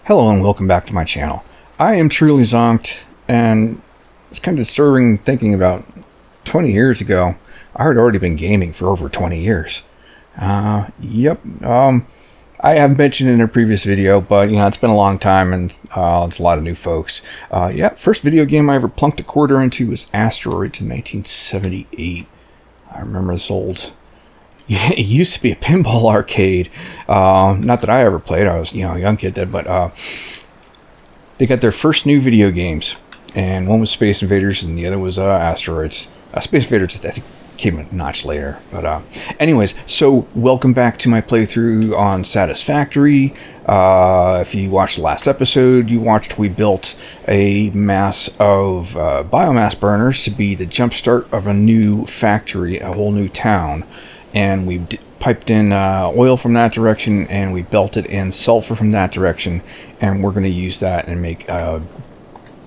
Hello and welcome back to my channel. I am truly zonked, and it's kind of disturbing thinking about 20 years ago. I had already been gaming for over 20 years. Yep. I have mentioned in a previous video, but it's been a long time, and it's a lot of new folks. First video game I ever plunked a quarter into was Asteroids in 1978. I remember this old. Yeah, it used to be a pinball arcade. Not that I ever played. I was, a young kid then, but they got their first new video games, and one was Space Invaders, and the other was Asteroids. Space Invaders, I think, came a notch later. But anyways, so welcome back to my playthrough on Satisfactory. If you watched the last episode, you watched we built a mass of biomass burners to be the jumpstart of a new factory, a whole new town. And we piped in oil from that direction, and we belted in sulfur from that direction, and we're going to use that and make a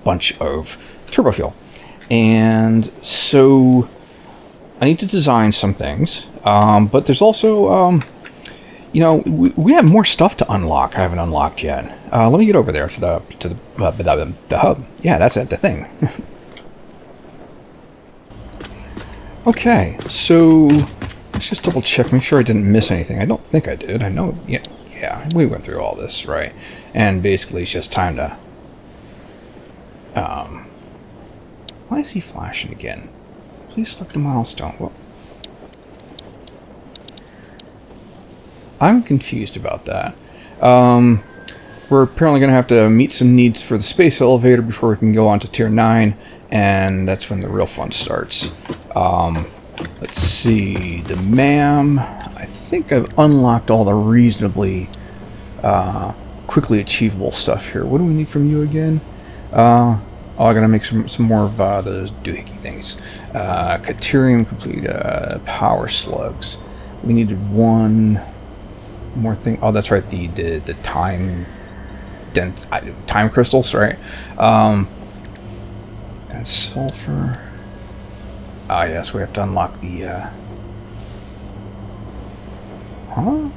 bunch of turbofuel. And so I need to design some things, but there's also, we have more stuff to unlock. I haven't unlocked yet. Let me get over there to the hub. Yeah, that's it, the thing. Okay, so let's just double check, make sure I didn't miss anything. I don't think I did. I know, yeah, we went through all this, right? And basically it's just time to, why is he flashing again? Please select a milestone. Well, I'm confused about that. We're apparently going to have to meet some needs for the space elevator before we can go on to tier 9, and that's when the real fun starts. Let's see, the MAM. I think I've unlocked all the reasonably quickly achievable stuff here. What do we need from you again? I gotta make some more of those doohickey things. Caterium complete, power slugs. We needed one more thing. Oh, that's right, the time crystals, right? And sulfur. Ah, yes, we have to unlock the, Alright,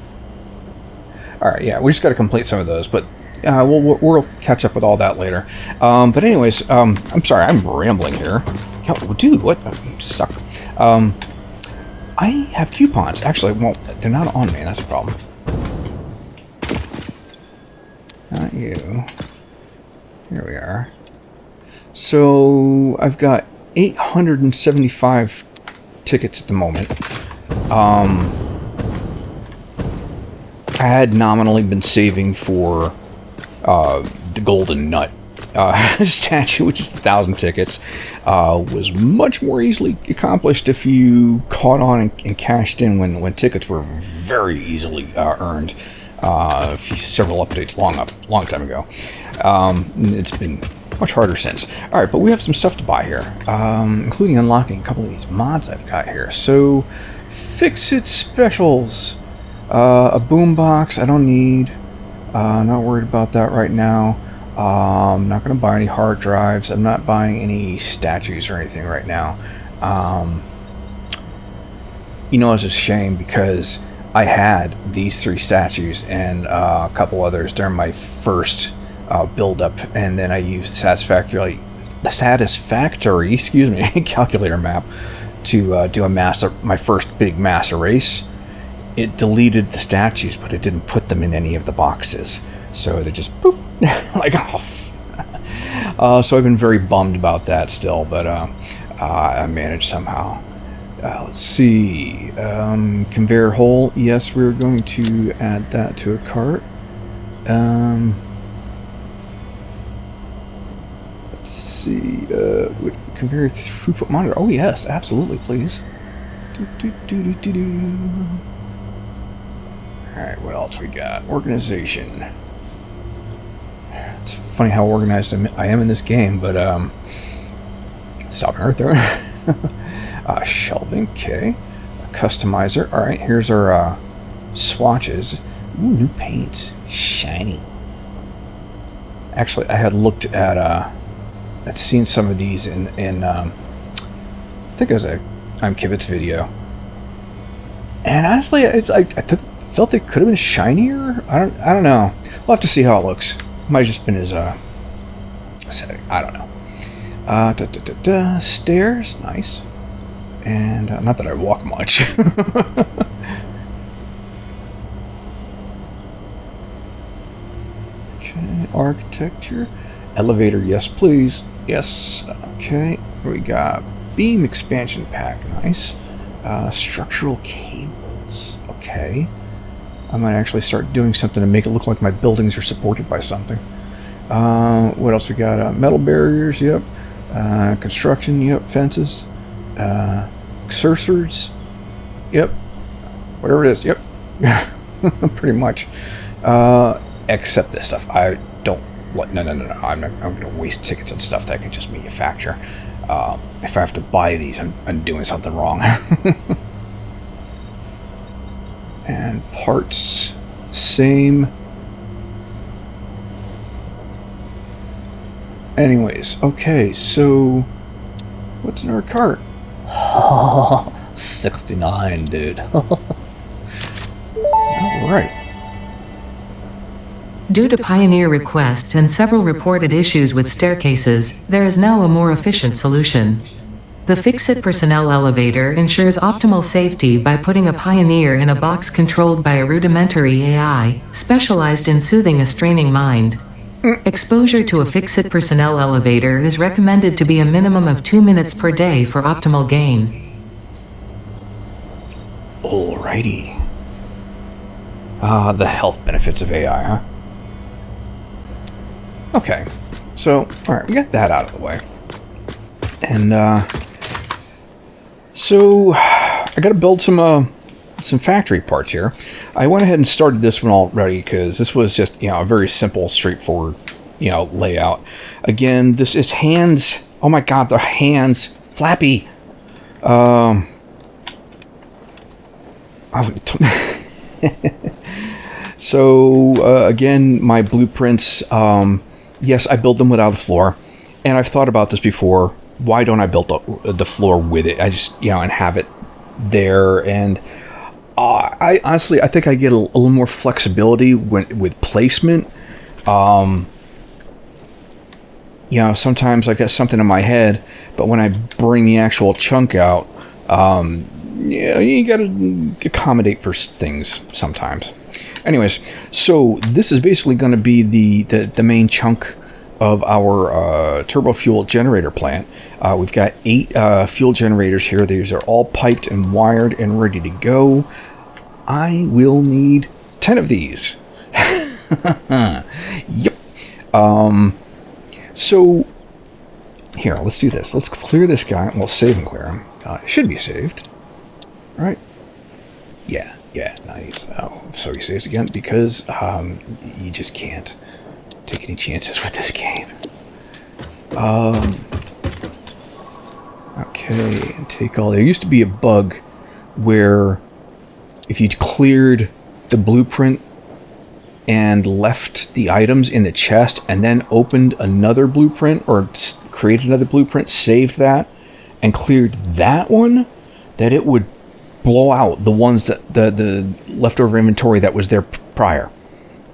yeah, we just gotta complete some of those, but we'll catch up with all that later. But anyways, I'm sorry, I'm rambling here. Yo, dude, what? I'm stuck. I have coupons. Actually, well, they're not on me, that's a problem. Not you. Here we are. So, I've got 875 tickets at the moment. I had nominally been saving for the Golden Nut statue, which is 1,000 tickets. Was much more easily accomplished if you caught on and cashed in when tickets were very easily earned. Several updates long time ago. It's been much harder since. Alright, but we have some stuff to buy here, including unlocking a couple of these mods I've got here. So, Fix-It Specials. A boombox I don't need. Not worried about that right now. I'm not going to buy any hard drives. I'm not buying any statues or anything right now. It's a shame because I had these 3 statues and a couple others during my first build up, and then I used Satisfactory, calculator map to do my first big mass erase. It deleted the statues, but it didn't put them in any of the boxes, so they just poof like off. So I've been very bummed about that still, but I managed somehow. Let's see, conveyor hole. Yes, we're going to add that to a cart. Let's see, conveyor throughput monitor. Oh yes, absolutely, please. Alright, what else we got? Organization. It's funny how organized I am in this game, but stopping right there. Shelving, okay. A customizer. Alright, here's our swatches. Ooh, new paints. Shiny. Actually, I had looked at I'd seen some of these in I think it was I'm Kibit's video, and honestly, I felt they could have been shinier. I don't know. We'll have to see how it looks. Might have just been his setting. I don't know. Stairs, nice. And not that I walk much. Okay, architecture. Elevator, yes please. Yes. Okay, we got beam expansion pack, nice. Structural cables, okay. I might actually start doing something to make it look like my buildings are supported by something. What else we got? Metal barriers, yep. Construction, yep. Fences. Cursors, yep. Whatever it is, yep. Pretty much. Except this stuff. I don't... What? No. I'm going to waste tickets on stuff that I can just manufacture. If I have to buy these, I'm doing something wrong. And parts, same. Anyways, okay, so what's in our cart? 69, dude. All right. Due to Pioneer request and several reported issues with staircases, there is now a more efficient solution. The Fix-It personnel elevator ensures optimal safety by putting a Pioneer in a box controlled by a rudimentary AI, specialized in soothing a straining mind. Exposure to a Fix-It personnel elevator is recommended to be a minimum of 2 minutes per day for optimal gain. Alrighty. The health benefits of AI, huh? Okay, so, alright, we got that out of the way. And, so, I gotta build some factory parts here. I went ahead and started this one already because this was just, a very simple, straightforward, layout. Again, this is hands. Oh my god, the hands. Flappy. So, again, my blueprints, yes, I build them without a floor. And I've thought about this before. Why don't I build the floor with it? I just, and have it there. And I honestly, I think I get a little more flexibility with placement. Sometimes I get something in my head, but when I bring the actual chunk out, you gotta accommodate for things sometimes. Anyways, so this is basically going to be the main chunk of our Turbofuel generator plant. We've got 8 fuel generators here. These are all piped and wired and ready to go. I will need 10 of these. Yep. So, here, let's do this. Let's clear this guy. We'll save and clear him. It should be saved. All right. Yeah, nice. Oh, so he saves again because you just can't take any chances with this game. Okay, and take all. There used to be a bug where if you cleared the blueprint and left the items in the chest and then opened another blueprint or created another blueprint, saved that, and cleared that one, that it would blow out the ones that the leftover inventory that was there prior,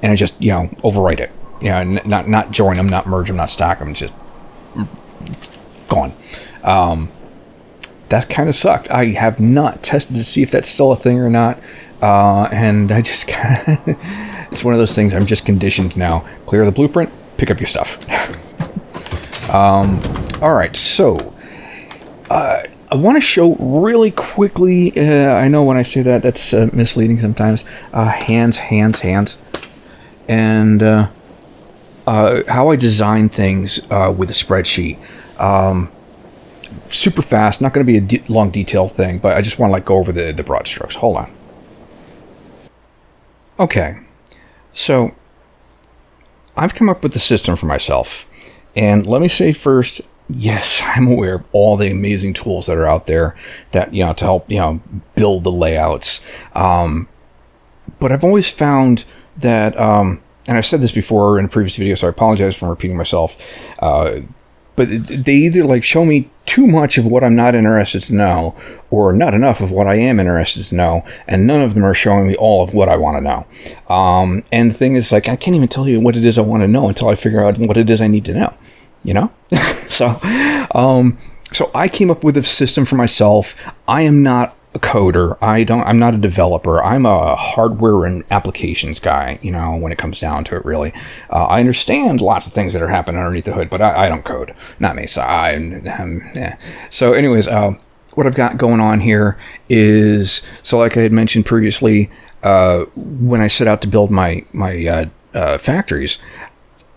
and I just overwrite it. Not join them, not merge them, not stack them, just gone. That kind of sucked. I have not tested to see if that's still a thing or not, and I just kind of it's one of those things I'm just conditioned now. Clear the blueprint, pick up your stuff. All right, so I want to show really quickly, I know when I say that, that's misleading sometimes, hands, and how I design things with a spreadsheet. Super fast, not going to be a long detailed thing, but I just want to go over the broad strokes. Hold on. Okay, so I've come up with the system for myself, and let me say first, yes, I'm aware of all the amazing tools that are out there that, to help, build the layouts. But I've always found that, and I've said this before in a previous video, so I apologize for repeating myself. but they either like show me too much of what I'm not interested to know, or not enough of what I am interested to know, and none of them are showing me all of what I want to know. And the thing is, like, I can't even tell you what it is I want to know until I figure out what it is I need to know, you know? So I came up with a system for myself. I am not a coder. I'm not a developer. I'm a hardware and applications guy, you know, when it comes down to it, really. I understand lots of things that are happening underneath the hood, but I don't code. Not me. So yeah. So anyways, what I've got going on here is, so like I had mentioned previously, when I set out to build my factories,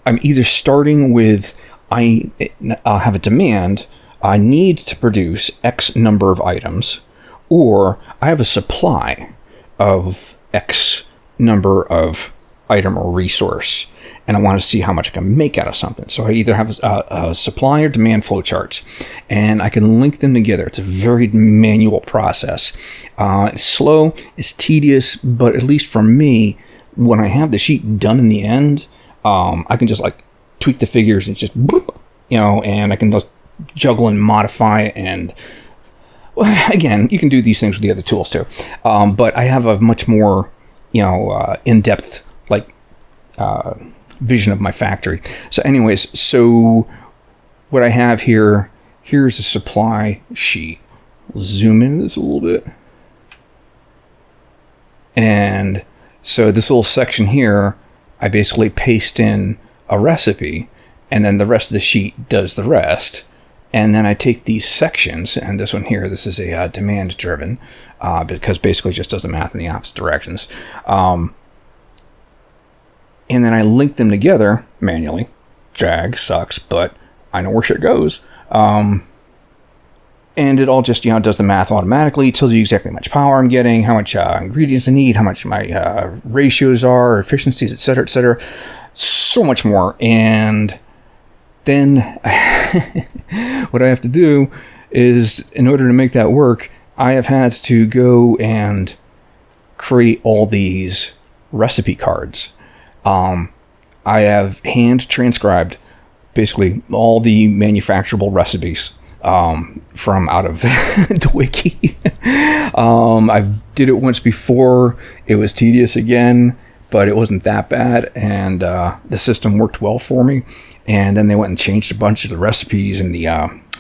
I'm either starting with, I'll have a demand, I need to produce X number of items, or I have a supply of X number of item or resource, and I want to see how much I can make out of something. So I either have a supply or demand flow charts, and I can link them together. It's a very manual process. It's slow, it's tedious, but at least for me, when I have the sheet done in the end, I can just like tweak the figures and just, boop, you know, and I can just juggle and modify, and well, again, you can do these things with the other tools too. But I have a much more, you know, in-depth like vision of my factory. So anyways, so what I have here, here's a supply sheet. We'll zoom into this a little bit. And so this little section here, I basically paste in a recipe, and then the rest of the sheet does the rest. And then I take these sections, and this one here, this is a demand driven, because basically it just does the math in the opposite directions. And then I link them together manually. Drag sucks, but I know where shit goes. And it all just, you know, does the math automatically. It tells you exactly how much power I'm getting, how much ingredients I need, how much my ratios are, efficiencies, etc., etc. So much more. And then what I have to do is, in order to make that work, I have had to go and create all these recipe cards. I have hand transcribed basically all the manufacturable recipes from out of the wiki. I've did it once before. It was tedious again, but it wasn't that bad, and the system worked well for me. And then they went and changed a bunch of the recipes and the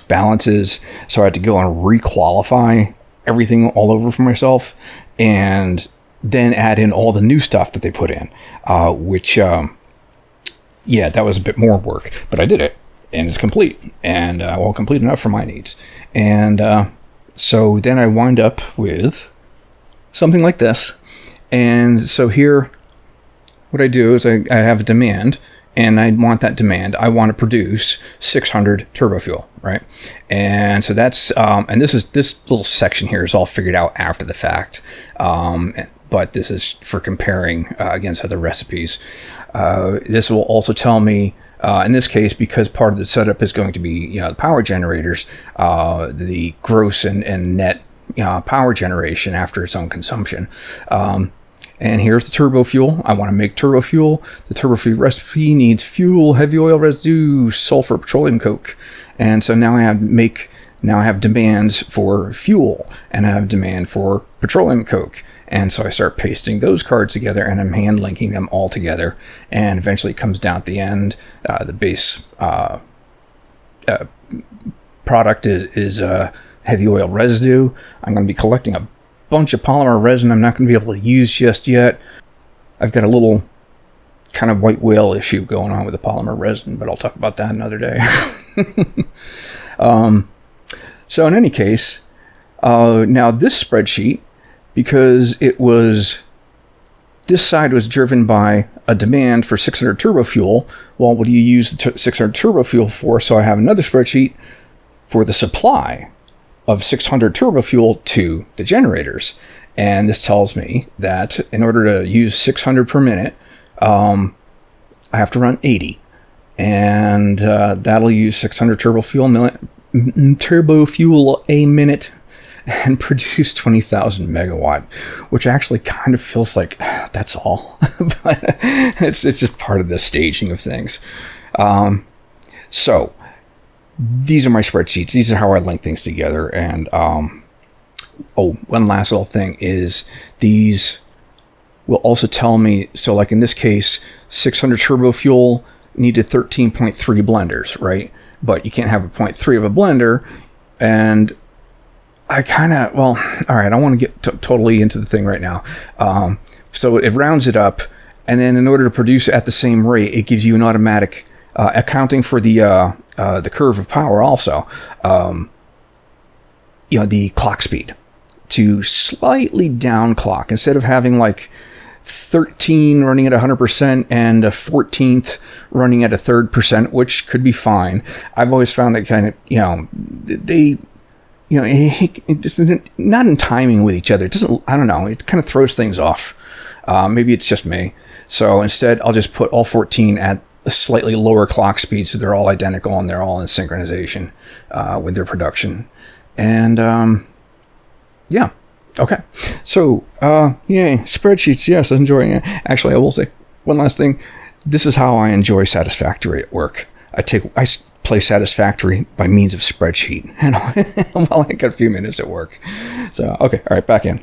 balances, so I had to go and requalify everything all over for myself, and then add in all the new stuff that they put in, which, yeah, that was a bit more work, but I did it, and it's complete, and well, complete enough for my needs. And so then I wind up with something like this. And so here, what I do is I have a demand, and I want that demand. I want to produce 600 Turbofuel, right? And so that's, and this little section here is all figured out after the fact. But this is for comparing against other recipes. This will also tell me, in this case, because part of the setup is going to be, you know, the power generators, the gross and net, you know, power generation after its own consumption. And here's the Turbofuel. I want to make Turbofuel. The Turbofuel recipe needs fuel, heavy oil residue, sulfur, petroleum coke. And so now I have demands for fuel, and I have demand for petroleum coke. And so I start pasting those cards together, and I'm hand linking them all together. And eventually it comes down at the end. The base product is heavy oil residue. I'm going to be collecting a bunch of polymer resin I'm not going to be able to use just yet. I've got a little kind of white whale issue going on with the polymer resin, but I'll talk about that another day. So in any case, now this spreadsheet, because this side was driven by a demand for 600 Turbofuel. Well, what do you use the 600 Turbofuel for? So I have another spreadsheet for the supply of 600 Turbofuel to the generators. And this tells me that in order to use 600 per minute, I have to run 80. And that'll use 600 Turbofuel a minute and produce 20,000 megawatt, which actually kind of feels like that's all. But it's just part of the staging of things. So these are my spreadsheets. These are how I link things together. And oh, one last little thing is these will also tell me, so like in this case, 600 Turbofuel needed 13.3 blenders, right? But you can't have a 0.3 of a blender. And I kind of, well, all right, I want to get totally into the thing right now. So it rounds it up, and then in order to produce at the same rate, it gives you an automatic accounting for the curve of power also, the clock speed to slightly down clock. Instead of having like 13 running at 100% and a 14th running at a 3rd%, which could be fine. I've always found that kind of, it just not in timing with each other. It doesn't, I don't know, it kind of throws things off. Maybe it's just me. So instead, I'll just put all 14 at a slightly lower clock speed, so they're all identical and they're all in synchronization with their production. And yeah, okay. So yay, spreadsheets. Yes, I'm enjoying it. Actually, I will say one last thing. This is how I enjoy Satisfactory at work. I play Satisfactory by means of spreadsheet, and while I got a few minutes at work. So okay, all right, back in.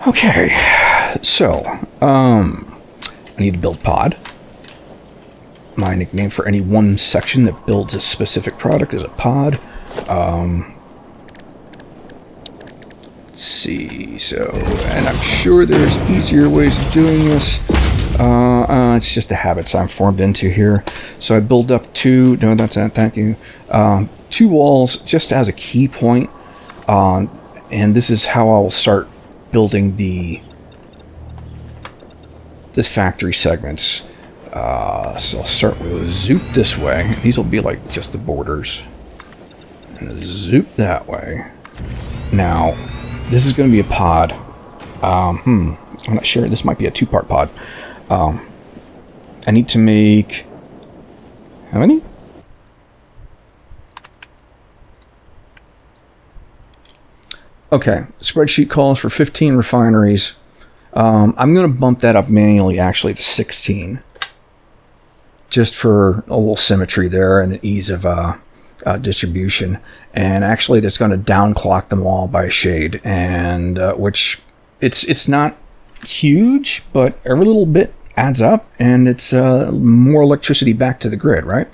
Okay, so I need to build pod. My nickname for any one section that builds a specific product is a pod. Let's see. So, and I'm sure there's easier ways of doing this. It's just the habits I'm formed into here. So I build up two. No, that's it. Thank you. 2 walls just as a key point. And this is how I'll start building this factory segments. So I'll start with a zoop this way. These will be like just the borders. And a zoop that way. Now, this is going to be a pod. I'm not sure. This might be a 2-part pod. I need to make... How many? Okay, spreadsheet calls for 15 refineries. I'm going to bump that up manually, actually, to 16. Just for a little symmetry there and ease of distribution. And actually, that's going to downclock them all by a shade. And which, it's not huge, but every little bit adds up. And it's more electricity back to the grid, right?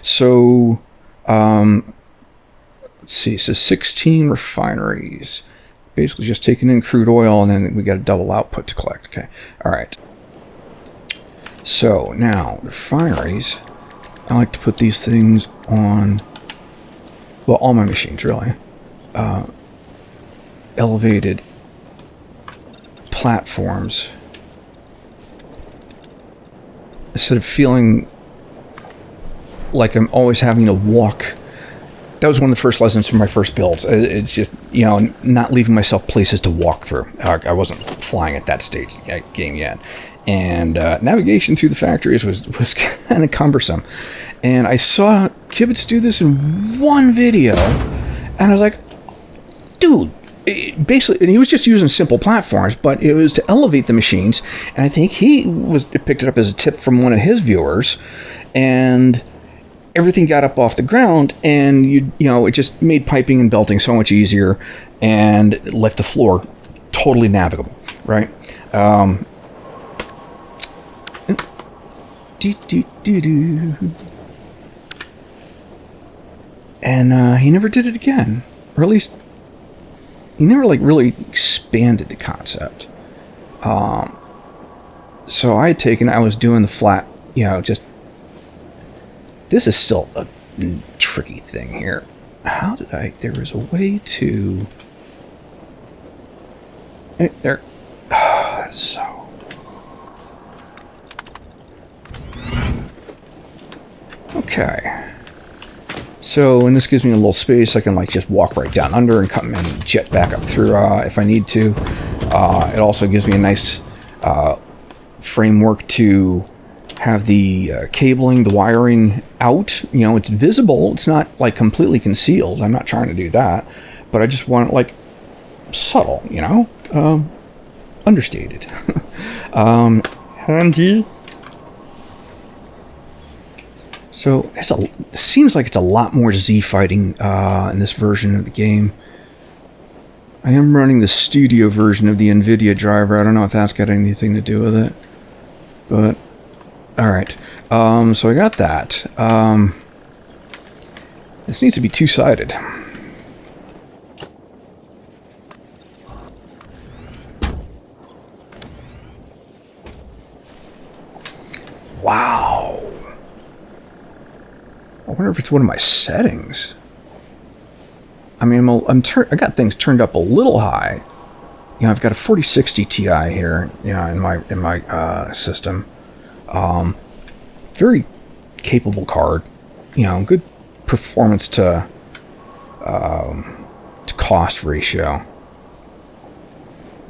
So... let's see, so 16 refineries. Basically just taking in crude oil, and then we got a double output to collect. Okay, all right. So now, refineries, I like to put these things on, well, all my machines, really. Elevated platforms. Instead of feeling like I'm always having to walk. That was one of the first lessons from my first builds. It's just, not leaving myself places to walk through. I wasn't flying at that stage game yet. And navigation through the factories was kind of cumbersome. And I saw Kibitz do this in one video. And I was like, dude, basically, and he was just using simple platforms, but it was to elevate the machines. And I think he picked it up as a tip from one of his viewers. And... everything got up off the ground, and it just made piping and belting so much easier, and left the floor totally navigable, right? And he never did it again, or at least he never really expanded the concept. So I was doing the flat, just. This is still a tricky thing here. How did there was a way to... There... So... Okay. So, and this gives me a little space. I can just walk right down under and come and jet back up through if I need to. It also gives me a nice framework to... have the cabling, the wiring out. It's visible. It's not completely concealed. I'm not trying to do that, but I just want it subtle, understated. Handy. So it seems like it's a lot more Z fighting in this version of the game. I am running the studio version of the NVIDIA driver. I don't know if that's got anything to do with it. But, alright. So I got that. This needs to be two-sided. Wow. I wonder if it's one of my settings. I mean, I got things turned up a little high. You know, I've got a 4060 Ti here, you know, in my system. Very capable card. You know, good performance to cost ratio.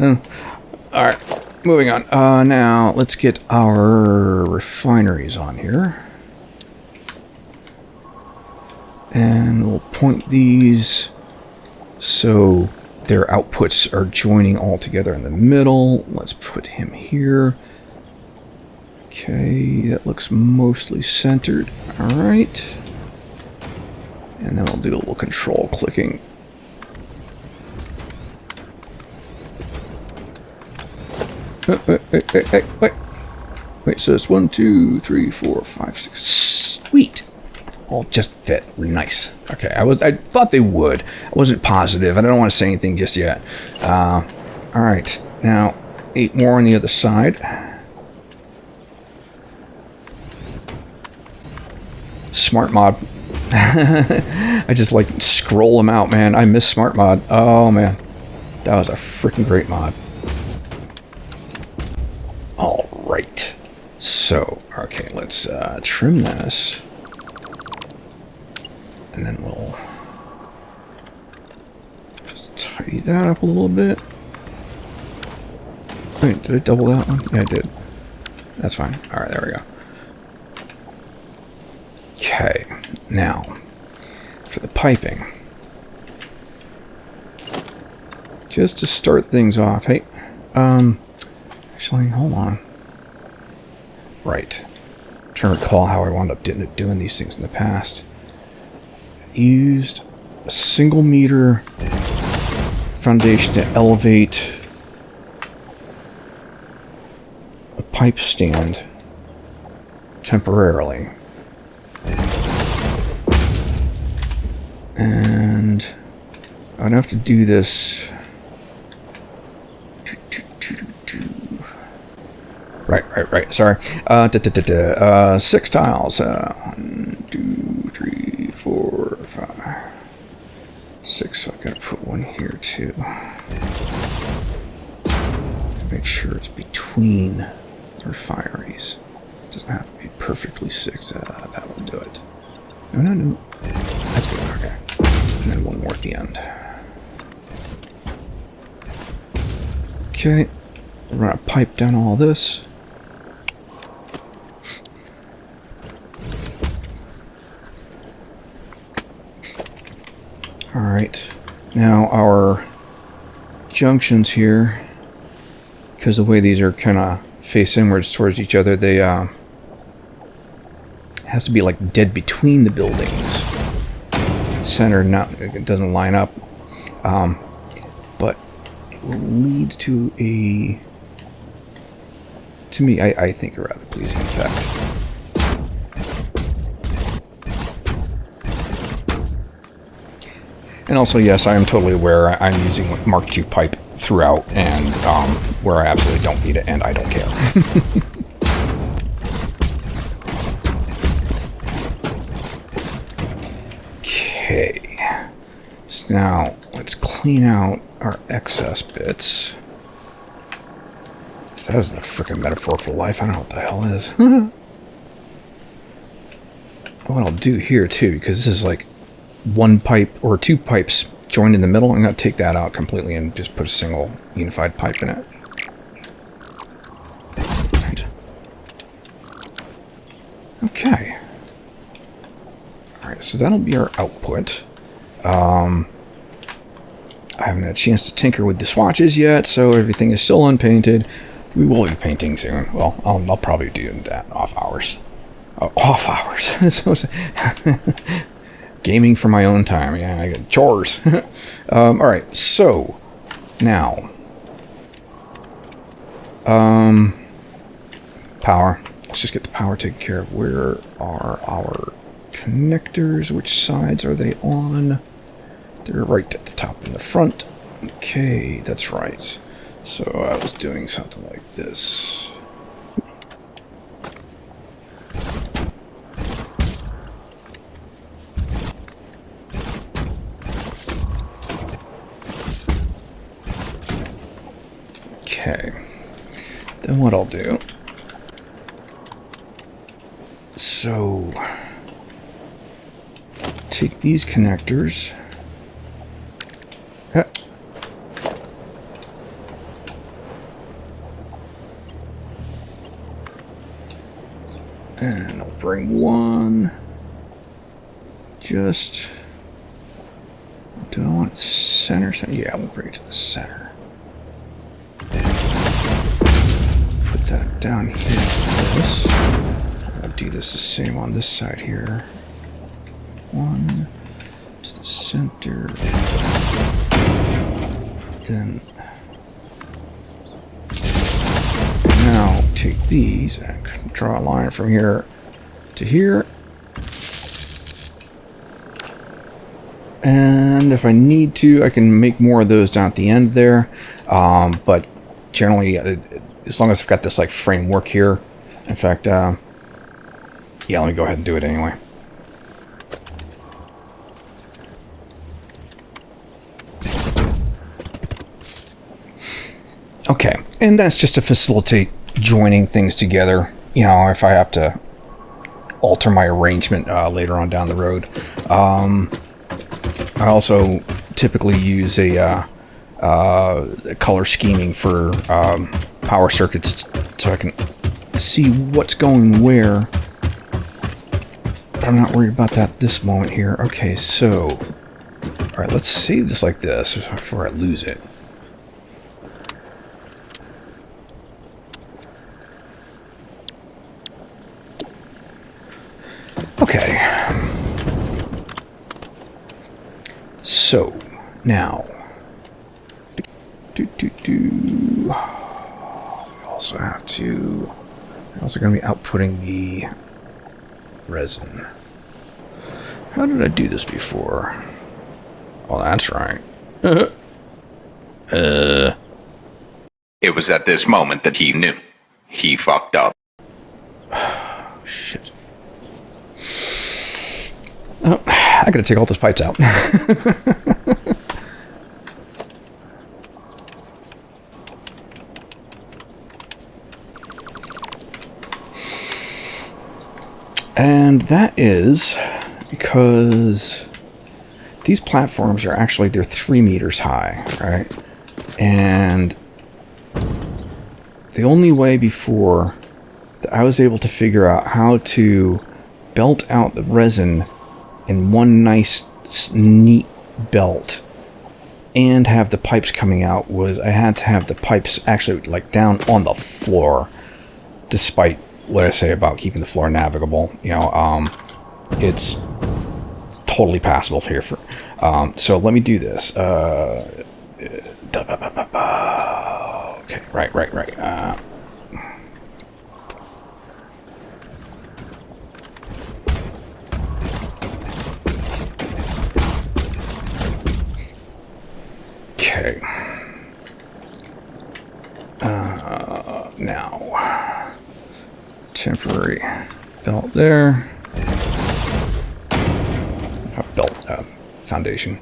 All right, moving on. Now let's get our refineries on here. And we'll point these so their outputs are joining all together in the middle. Let's put him here. Okay, that looks mostly centered. All right. And then we'll do a little control clicking. Wait, so it's 1, 2, 3, 4, 5, 6. Sweet. All just fit. Nice. Okay, I thought they would. I wasn't positive. I don't want to say anything just yet. All right, now 8 more on the other side. Smart mod. I just like scroll them out, man. I miss smart mod. Oh man, that was a freaking great mod. All right. So, okay, let's trim this. And then we'll just tidy that up a little bit. Wait, did I double that one? Yeah, I did. That's fine. All right, there we go. Okay, now for the piping. Just to start things off, hey, actually, hold on. Right. I'm trying to recall how I wound up doing these things in the past. Used a single meter foundation to elevate a pipe stand temporarily. And I'd have to do this. Right. Sorry. 6 tiles. 1, 2, 3, 4, 5, 6. So I gotta put one here too. Make sure it's between refineries. It doesn't have to be perfectly 6. That will do it. No. That's good. Okay. And then one more at the end. Okay. We're gonna pipe down all this. Alright, now our junctions here, because the way these are kind of face inwards towards each other, they has to be like dead between the buildings. Center, it doesn't line up, but it will lead to me, I think, a rather pleasing effect. And also, yes, I am totally aware I'm using Mark II pipe throughout, and where I absolutely don't need it, and I don't care. Okay. So now, let's clean out our excess bits. If that isn't a freaking metaphor for life, I don't know what the hell is. What I'll do here, too, because this is like one pipe or 2 pipes joined in the middle, I'm going to take that out completely and just put a single unified pipe in it. Right. Okay. Alright, so that'll be our output. I haven't had a chance to tinker with the swatches yet, so everything is still unpainted. We will be painting soon. Well, I'll probably do that off hours. Off hours. So gaming for my own time. Yeah, I got chores. All right, so now, power. Let's just get the power taken care of. Where are our connectors? Which sides are they on? They're right at the top in the front. Okay, that's right. So I was doing something like this. Okay, then what I'll do, so take these connectors, and I'll bring one, just, do I want center? Yeah, we'll bring it to the center. Put that down here. This. I'll do this the same on this side here. One to the center. Then now take these and draw a line from here to here. And if I need to, I can make more of those down at the end there. But generally, as long as I've got this like framework here, in fact, yeah, let me go ahead and do it anyway. Okay, and that's just to facilitate joining things together. You know, if I have to alter my arrangement later on down the road. I also typically use a color scheming for power circuits so I can see what's going where. But I'm not worried about that this moment here. Okay, so, all right, let's save this like this before I lose it. Okay. So, now, we also have to, we're also going to be outputting the resin. How did I do this before? Oh, that's right. It was at this moment that he knew. He fucked up. Shit. Oh, I gotta take all those pipes out. And that is because these platforms are actually, they're 3 meters high, right? And the only way before that I was able to figure out how to belt out the resin in one nice, neat belt and have the pipes coming out was I had to have the pipes actually like down on the floor, despite what I say about keeping the floor navigable. You know, it's totally passable here. So let me do this. Okay, right. Okay. Now, temporary belt there. Belt foundation.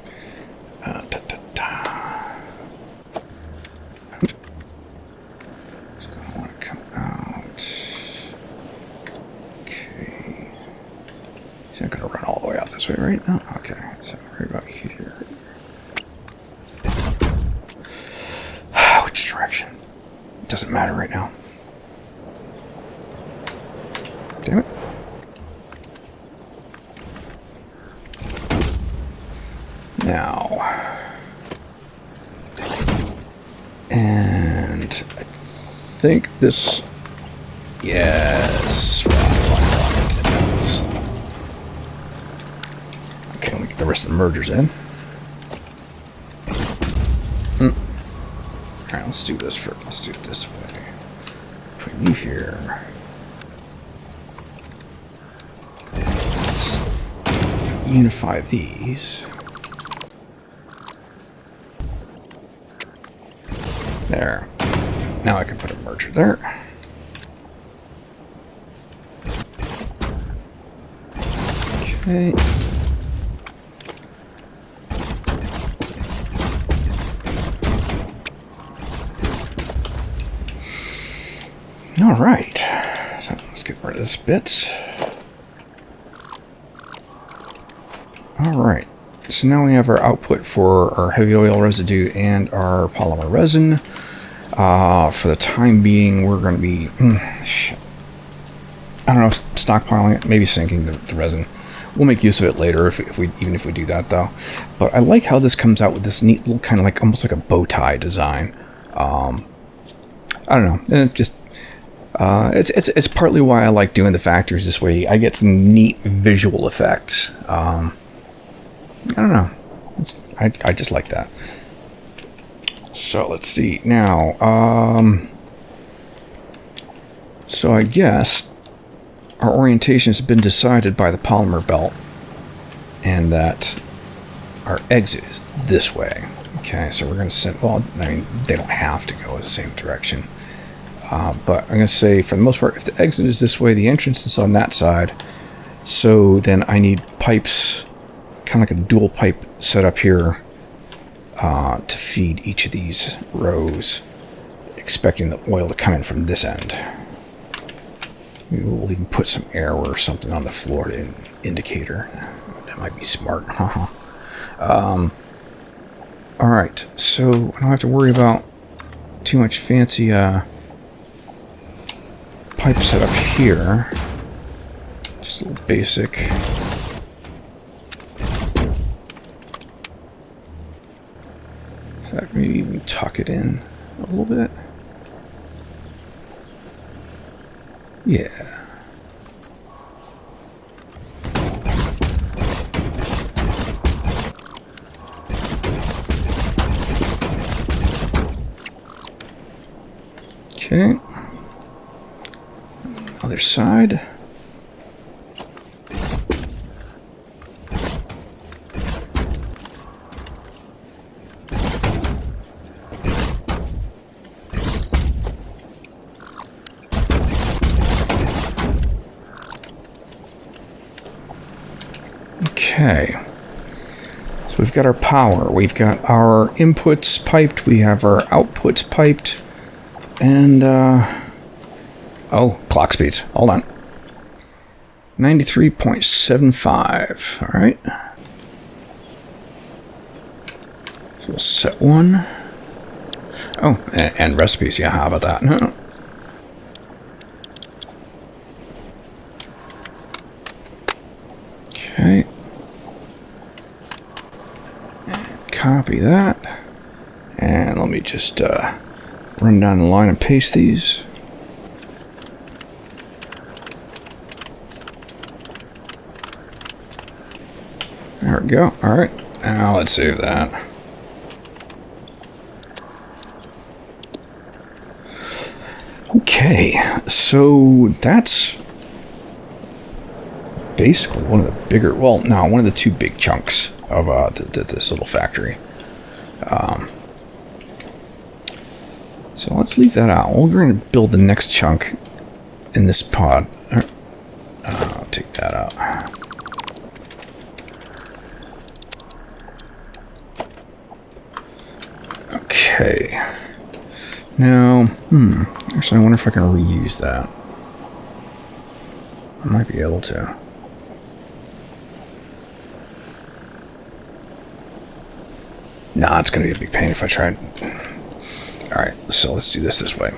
It's gonna want to come out. Okay. He's not gonna run all the way out this way, right? Oh, okay. So right about here. Which direction? It doesn't matter right now. Damn it. Now. And I think this. Yes. Right. rest of the mergers in. Alright, let's do this first. Let's do it this way. Put you here. Let's unify these. There. Now I can put a merger there. Okay. All right. So let's get rid of this bit. All right. So now we have our output for our heavy oil residue and our polymer resin. For the time being, we're going to be, I don't know, stockpiling it, maybe sinking the resin. We'll make use of it later if we do that though. But I like how this comes out with this neat little kind of like almost like a bow tie design. I don't know. It just it's partly why I like doing the factories this way. I get some neat visual effects. I don't know. I just like that. So let's see now. So I guess our orientation has been decided by the polymer belt, and that our exit is this way. Okay, so we're going to send. Well, I mean, they don't have to go the same direction, but I'm going to say for the most part, if the exit is this way, the entrance is on that side. So then I need pipes, kind of like a dual pipe set up here. To feed each of these rows, expecting the oil to come in from this end. Maybe we'll even put some air or something on the floor to indicator. That might be smart. Alright, so I don't have to worry about too much fancy pipe setup here. Just a little basic. In fact, maybe even tuck it in a little bit. Yeah. Okay. Other side. Okay, so we've got our power, we've got our inputs piped, we have our outputs piped, and, oh, clock speeds, hold on. 93.75, all right. So we'll set one. Oh, and recipes, yeah, how about that? No. Okay. Copy that, and let me just run down the line and paste these. There we go. All right, now let's save that. Okay, so that's basically one of the bigger, well, no, one of the two big chunks of this little factory. So let's leave that out. We're going to build the next chunk in this pod. I'll take that out. Okay. Now, actually, I wonder if I can reuse that. I might be able to. Nah, it's going to be a big pain if I tried. Alright, so let's do this way.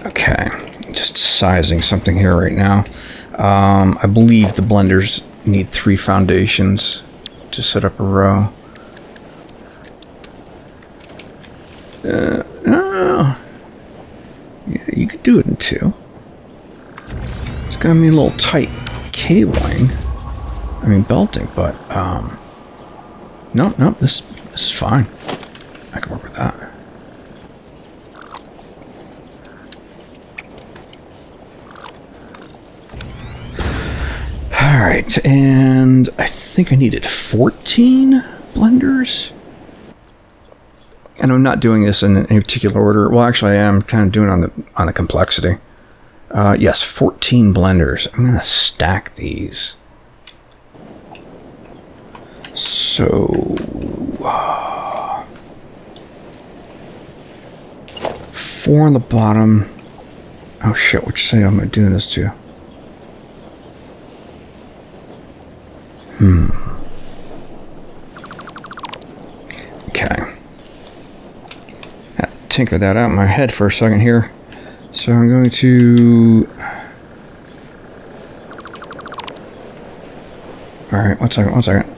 Okay, just sizing something here right now. I believe the blenders need 3 foundations to set up a row. Oh. Yeah, you could do it in two. It's gonna be a little tight cabling. I mean belting, but no, this is fine. I can work with that. Alright, and I think I needed 14 blenders. And I'm not doing this in any particular order. Well, actually, I am kind of doing it on the complexity. Yes, 14 blenders. I'm going to stack these. So... 4 on the bottom. Oh shit, which side am I doing this to? Okay. Tinker that out in my head for a second here. So I'm going to... Alright, one second.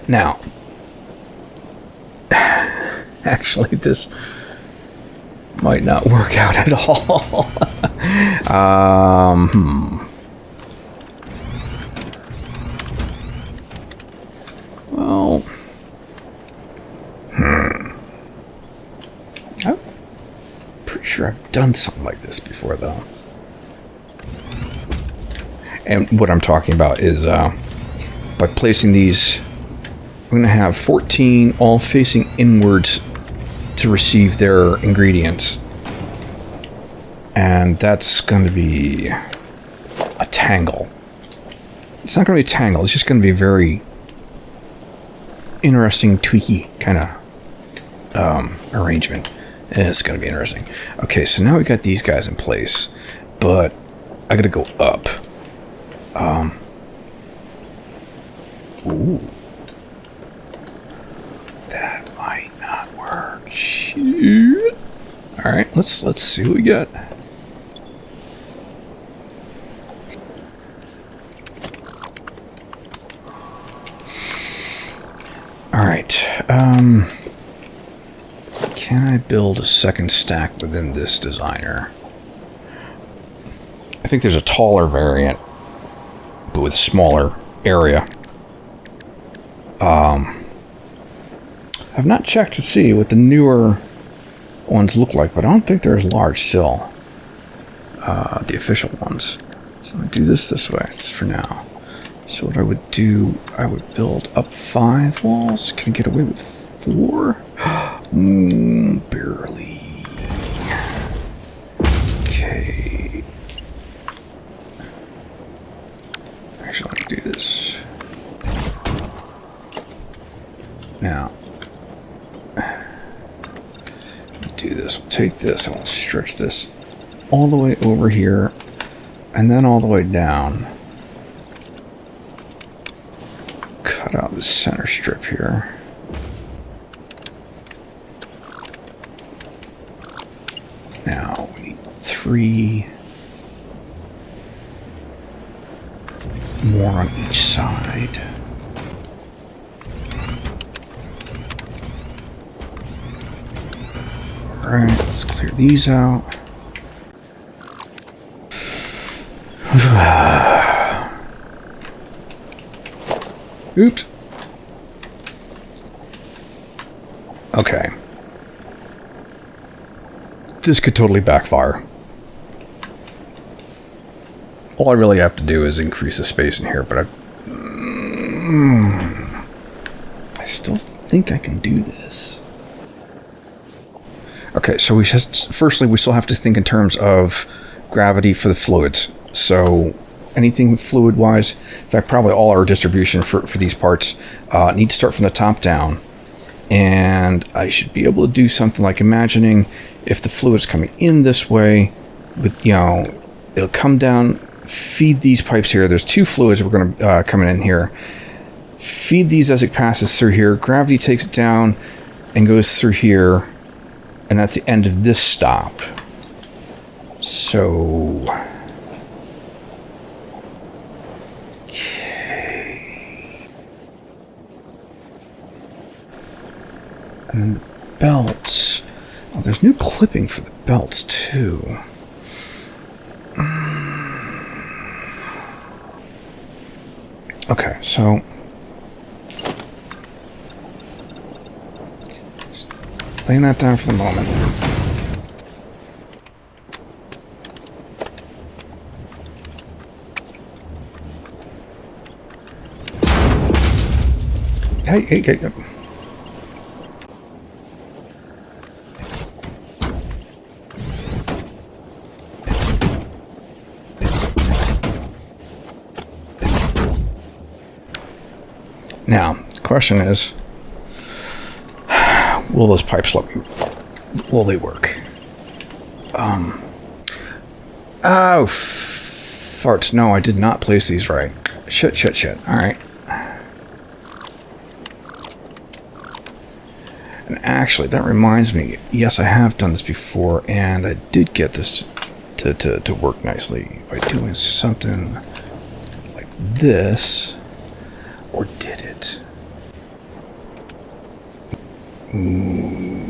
Now, actually this might not work out at all. Well, I'm pretty sure I've done something like this before, though. And what I'm talking about is by placing these, I'm going to have 14 all facing inwards to receive their ingredients. And that's going to be a tangle. It's not going to be a tangle. It's just going to be a very interesting, tweaky kind of arrangement. It's going to be interesting. Okay, so now we got these guys in place, but I got to go up. Ooh, that might not work. Shoot. All right, let's see what we got. All right. Can I build a second stack within this designer? I think there's a taller variant, but with a smaller area. I've not checked to see what the newer ones look like, but I don't think they're as large still. The official ones. So I do this way, just for now. So what I would do, I would build up 5 walls. Can I get away with 4? Barely. Okay. Actually, let me do this. Now, do this. We'll take this and we'll stretch this all the way over here and then all the way down. Cut out the center strip here. Now we need 3 more on each side. Alright, let's clear these out. Oops. Okay. This could totally backfire. All I really have to do is increase the space in here, but I still think I can do this. Okay, so firstly, we still have to think in terms of gravity for the fluids. So anything with fluid-wise, in fact, probably all our distribution for these parts need to start from the top down. And I should be able to do something like imagining if the fluid's coming in this way, with, it'll come down, feed these pipes here. There's 2 fluids we're going to coming in here. Feed these as it passes through here. Gravity takes it down and goes through here. And that's the end of this stop. So And the belts. Oh, there's new clipping for the belts, too. Okay, so... laying that down for the moment. Hey. Now, the question is, will those pipes will they work? Oh, farts. No, I did not place these right. Shit. Alright. And actually, that reminds me, yes, I have done this before, and I did get this to work nicely by doing something like this. Or did it? Ooh.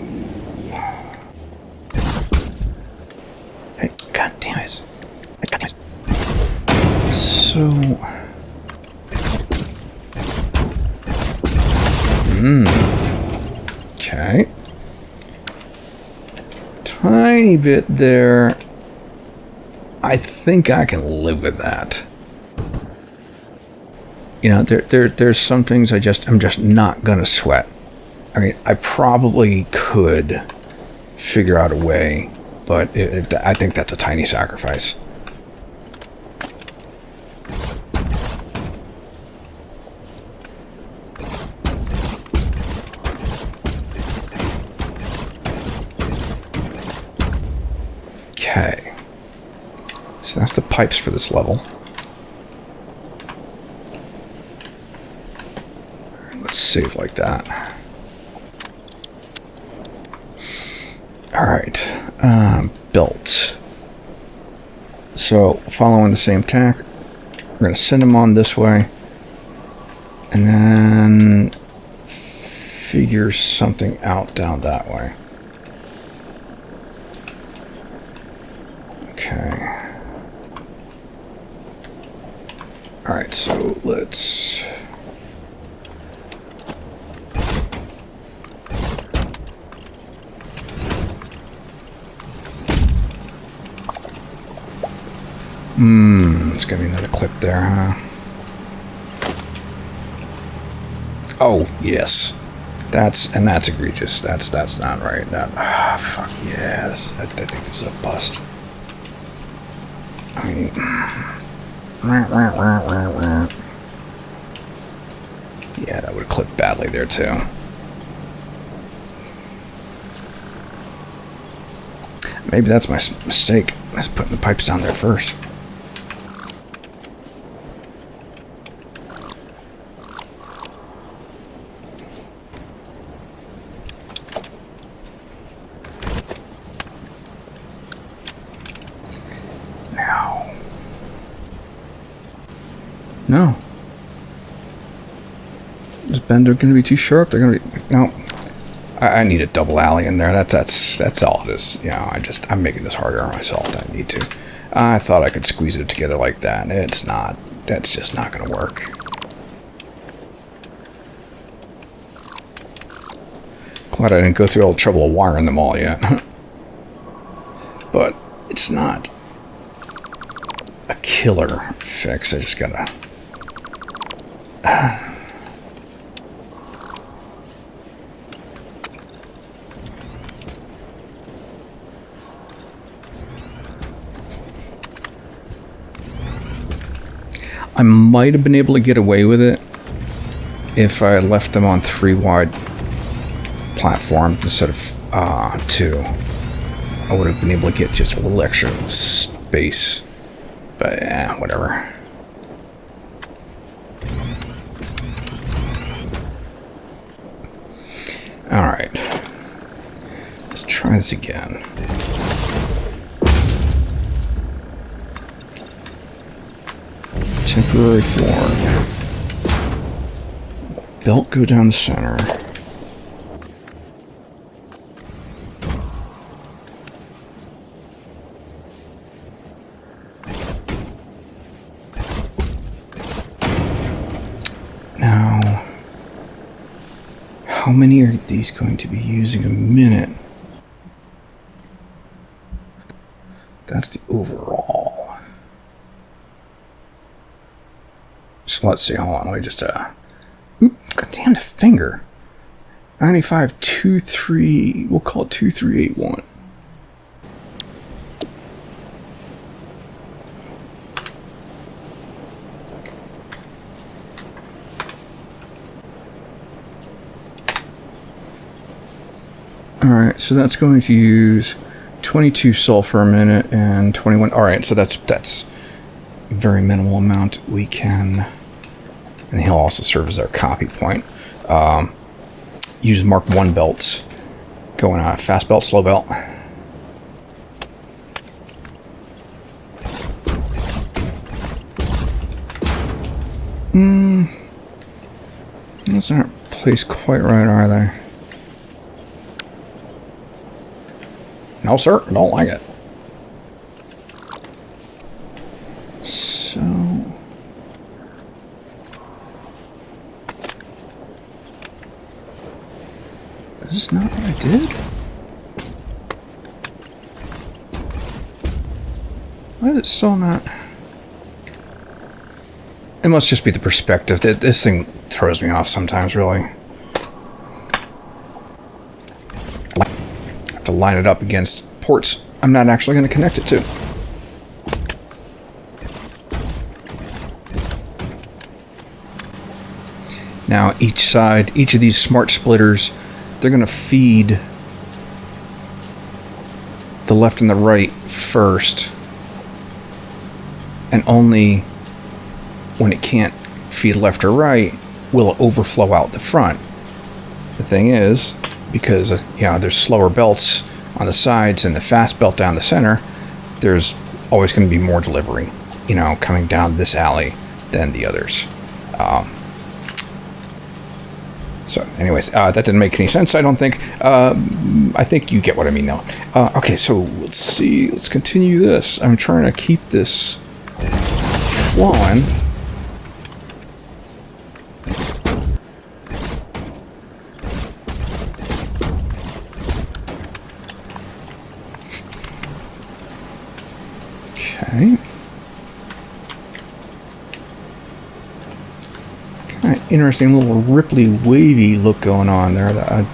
Hey, god damn it. So... Okay. Tiny bit there. I think I can live with that. You know, there's some things I'm just not gonna sweat. I mean, I probably could figure out a way, but I think that's a tiny sacrifice. Okay. So that's the pipes for this level. Save like that. Alright. Belts. So, following the same tack, we're going to send them on this way. And then figure something out down that way. Okay. Alright, so let's... It's gonna be another clip there, huh? Oh, yes. That's egregious. That's not right. Fuck yes. I think this is a bust. I mean... Yeah, that would have clipped badly there, too. Maybe that's my mistake. I was putting the pipes down there first. No. Is Bender going to be too sharp? They're going to be... No. I need a double alley in there. That's all it is. You know, I'm making this harder on myself than I need to. I thought I could squeeze it together like that. It's not. That's just not going to work. Glad I didn't go through all the trouble of wiring them all yet. But it's not a killer fix. I just gotta... I might have been able to get away with it if I left them on 3 wide platforms instead of 2. I would have been able to get just a little extra space. But yeah, whatever. Alright. Let's try this again. Temporary floor. Belt go down the center. how many are these going to be using a minute? That's the overall. So let's see, hold on, let me just, oop, god damn the finger. 9523, we'll call it 2381. Alright, so that's going to use 22 sulfur a minute and 21. Alright, so that's very minimal amount we can. And he'll also serve as our copy point. Use Mark 1 belts. Going on fast belt, slow belt. Those aren't placed quite right, are they? No, sir. I don't like it. So... Is this not what I did? Why is it still not? It must just be the perspective. This thing throws me off sometimes, really. I have to line it up against ports I'm not actually going to connect it to. Now, each side, each of these smart splitters, they're going to feed the left and the right first. And only when it can't feed left or right will it overflow out the front. The thing is, because there's slower belts on the sides and the fast belt down the center, there's always going to be more delivery, coming down this alley than the others. So anyways, that didn't make any sense, I don't think. I think you get what I mean now. Okay, so let's see. Let's continue this. I'm trying to keep this flowing. Okay. Kind of interesting little ripply, wavy look going on there.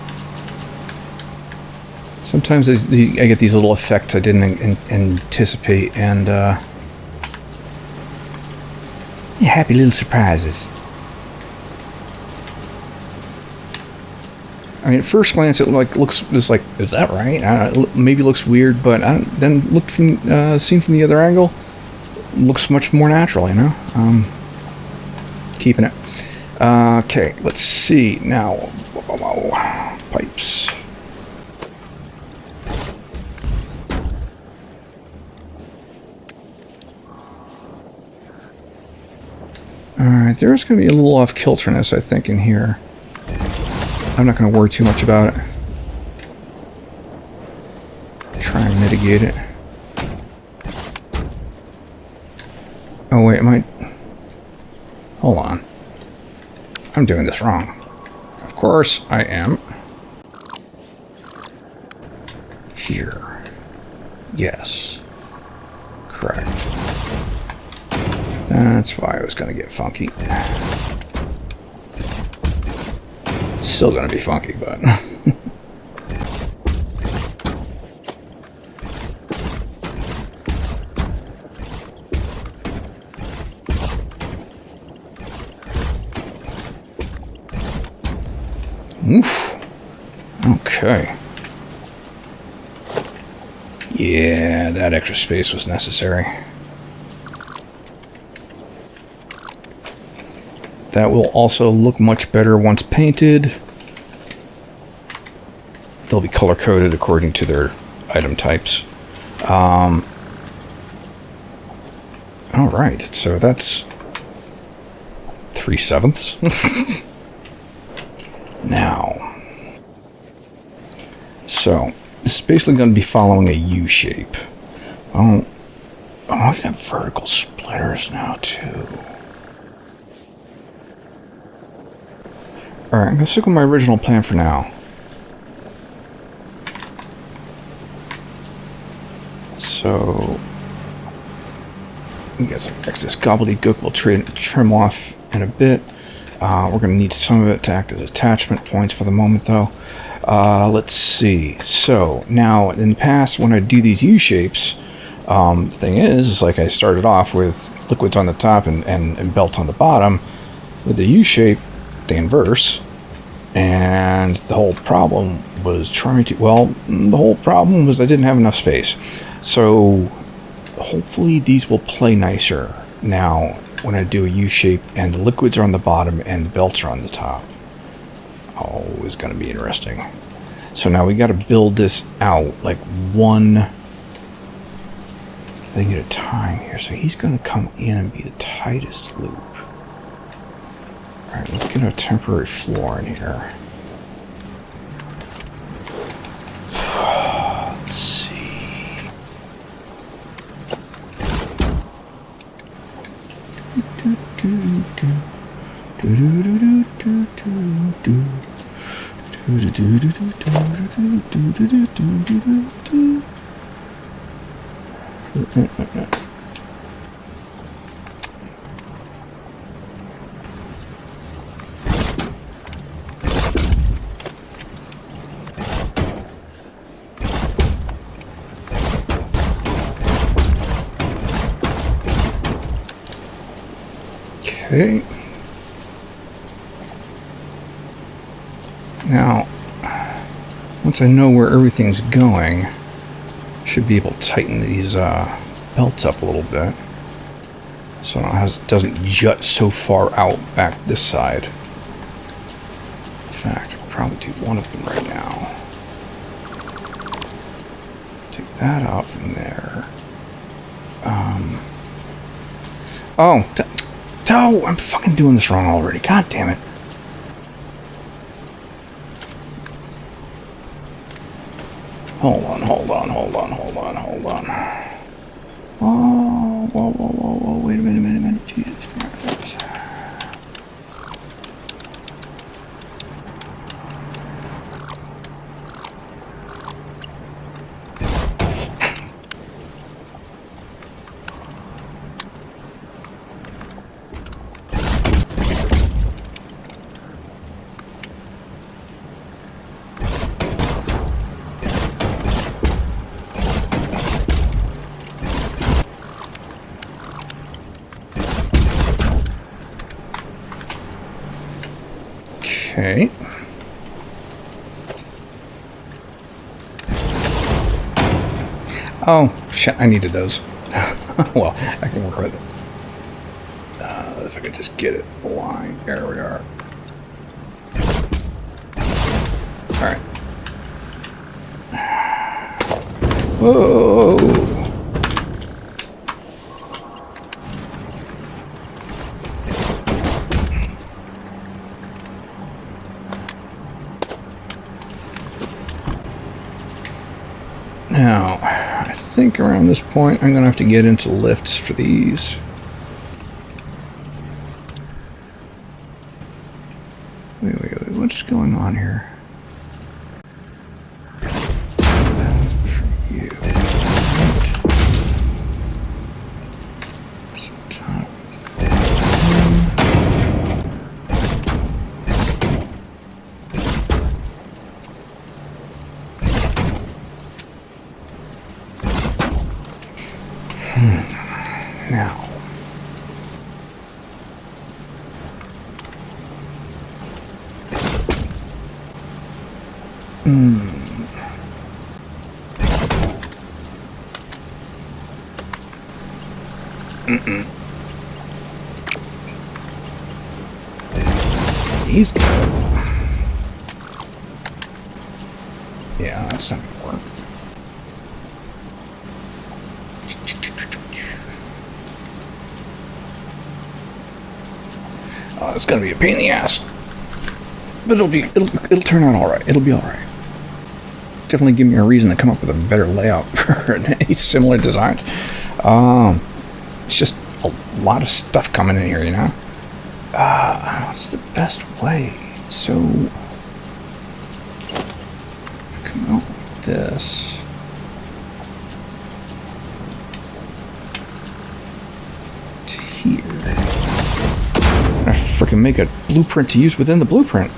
Sometimes I get these little effects I didn't anticipate, and happy little surprises. I mean, at first glance, it was like, is that right? Maybe looks weird, but then looked from seen from the other angle, looks much more natural. Keeping it. Okay, let's see now. Pipes. Alright, there's going to be a little off-kilterness, I think, in here. I'm not going to worry too much about it. Try and mitigate it. Oh, wait, hold on. I'm doing this wrong. Of course I am. Here. Yes. Correct. That's why I was going to get funky. Still going to be funky, but... Oof. Okay. Yeah, that extra space was necessary. That will also look much better once painted. They'll be color-coded according to their item types. Alright, so that's 3/7. Now, so this is basically going to be following a U shape. Oh, I got vertical splitters now too. Alright, I'm going to stick with my original plan for now. So, we got some excess gobbledygook we'll trim off in a bit. We're going to need some of it to act as attachment points for the moment, though. Let's see. So, now, in the past, when I do these U-shapes, the thing is like I started off with liquids on the top and belts on the bottom. With the U-shape, the inverse. And the whole problem was the whole problem was I didn't have enough space. So hopefully these will play nicer now when I do a U-shape and the liquids are on the bottom and the belts are on the top. Oh, it's going to be interesting. So now we got to build this out like one thing at a time here. So he's going to come in and be the tightest loop. Alright, let's get a temporary floor in here. Let's see. Okay. Now, once I know where everything's going, I should be able to tighten these belts up a little bit, so it doesn't jut so far out back this side. In fact, I'll probably do one of them right now. Take that out from there. Oh, I'm fucking doing this wrong already. God damn it. Hold on. Oh, whoa. Wait a minute. Jesus Christ. Okay. Oh, shit, I needed those. Well, I can work with it. If I could just get it aligned. There we are. Alright. Whoa! Now, I think around this point I'm going to have to get into lifts for these. Wait, what's going on here? For you. Now. He's good. Yeah, that's not gonna work. It's gonna be a pain in the ass, but it'll turn out all right. It'll be all right. Definitely give me a reason to come up with a better layout for any similar designs. It's just a lot of stuff coming in here, you know. What's the best way? So, come out like this. To here. I freaking make a blueprint to use within the blueprint.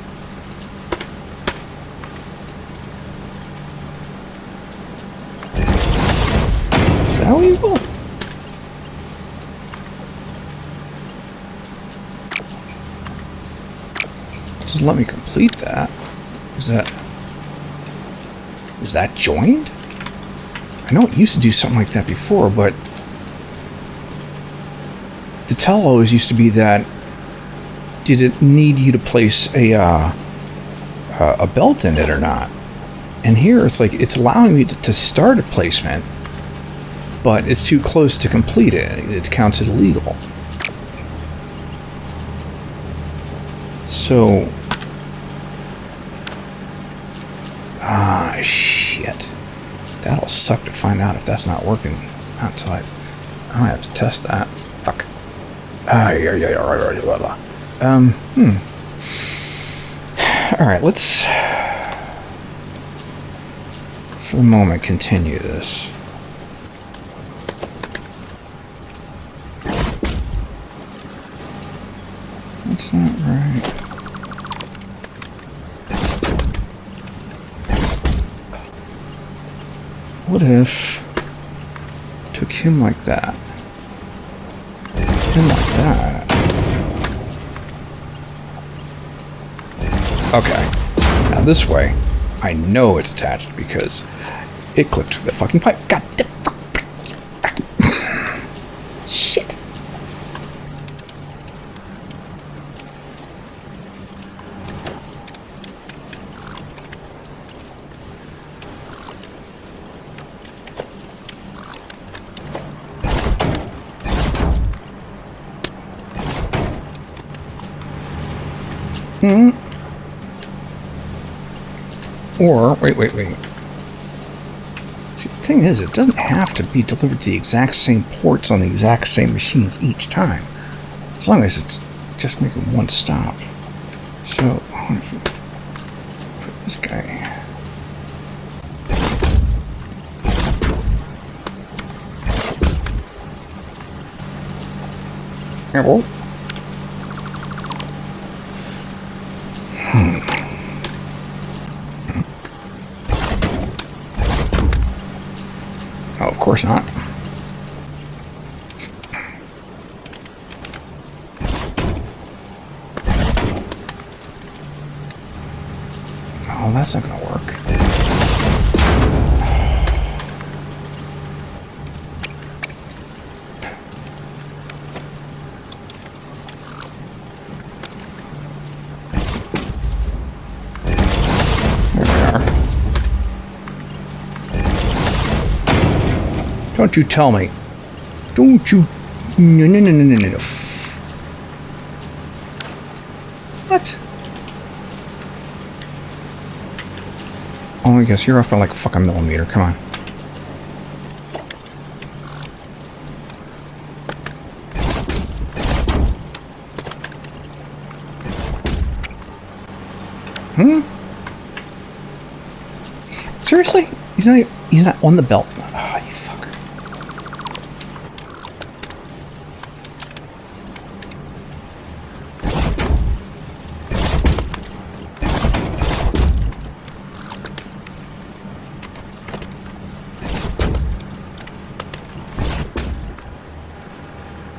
Is that what you will? Doesn't let me complete that. Is that joined? I know it used to do something like that before, but the tell always used to be that did it need you to place a belt in it or not? And here it's like it's allowing me to start a placement, but it's too close to complete it. It counts it illegal. So, shit. That'll suck to find out if that's not working until I might have to test that. Fuck. Alright, let's for the moment continue this. That's not right. What if I took him like that? Him like that. Okay. Now this way, I know it's attached because it clipped through the fucking pipe. God damn. Shit. Or, wait. See, the thing is, it doesn't have to be delivered to the exact same ports on the exact same machines each time. As long as it's just making one stop. So, I wonder if we put this guy. Hello? Oh, of course not. Oh, that's not gonna work. Don't you tell me. Don't you... No. What? Oh, I guess you're off by like a fucking millimeter. Come on. Seriously? He's not on the belt. Oh, you fucker.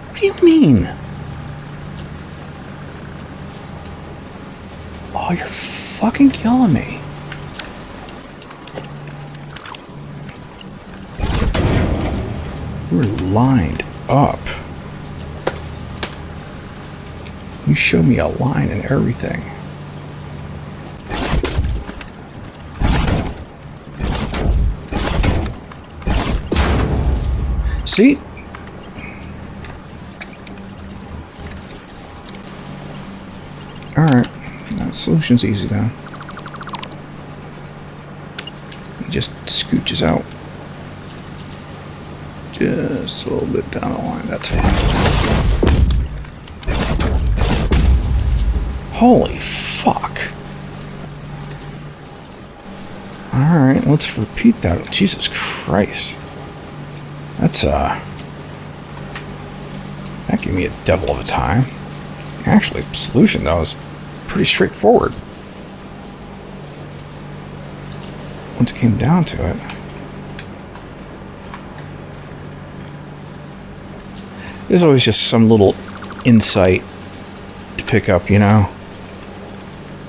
What do you mean? Oh, you're fucking killing me. We're lined up. You show me a line and everything. See? Alright. That solution's easy then. He just scooches out. Just a little bit down the line, that's fine. Holy fuck? Alright, let's repeat that. Jesus Christ. That's, that gave me a devil of a time. Actually, the solution, though, is pretty straightforward. Once it came down to it. There's always just some little insight to pick up, you know?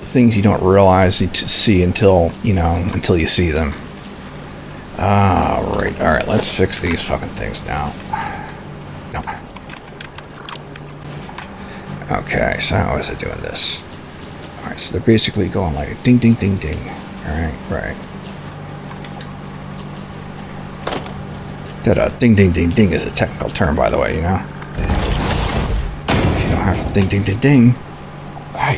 Things you don't realize you see until, you know, until you see them. Right. Alright, let's fix these fucking things now. No. Okay, so how is it doing this? Alright, so they're basically going like ding, ding, ding, ding. Alright, right. That ding, ding, ding, ding is a technical term, by the way, you know? If you don't have to ding, ding, ding, ding,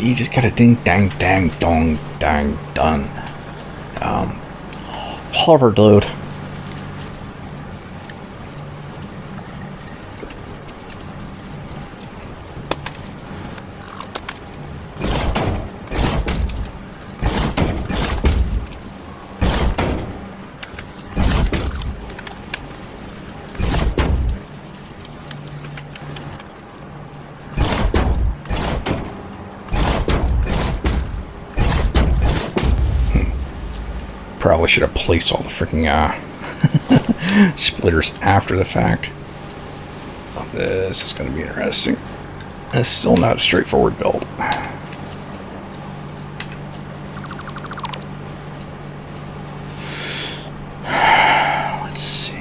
you just gotta ding, dang, dang, dong, dang, done. Hover, dude. Probably should have placed all the freaking splitters after the fact. Oh, this is going to be interesting. It's still not a straightforward build. Let's see.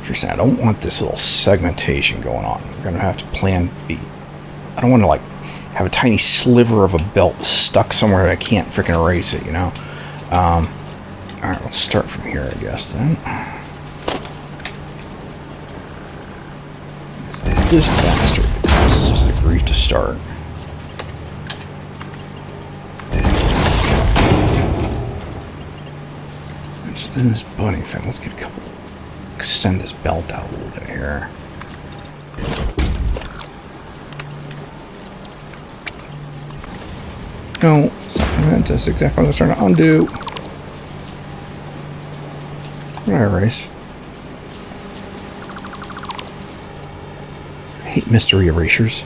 First, I don't want this little segmentation going on. We're going to have to plan B. I don't want to like have a tiny sliver of a belt stuck somewhere that I can't freaking erase it, you know? Alright, let's start from here, I guess, then. It's this bastard that causes us the grief to start. And so then this bunny thing, let's get a couple, extend this belt out a little bit here. No, that's exactly what I was trying to undo. What did I erase? I hate mystery erasures.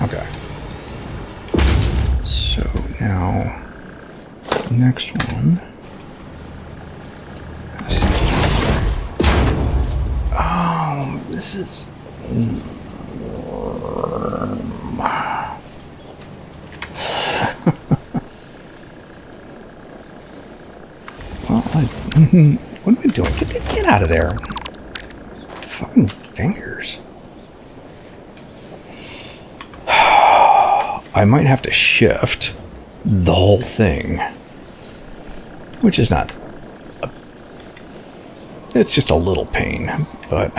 Okay. So now, next one. Oh, this is... What am I doing? Get out of there. Fucking fingers. I might have to shift the whole thing. Which is not... it's just a little pain, but...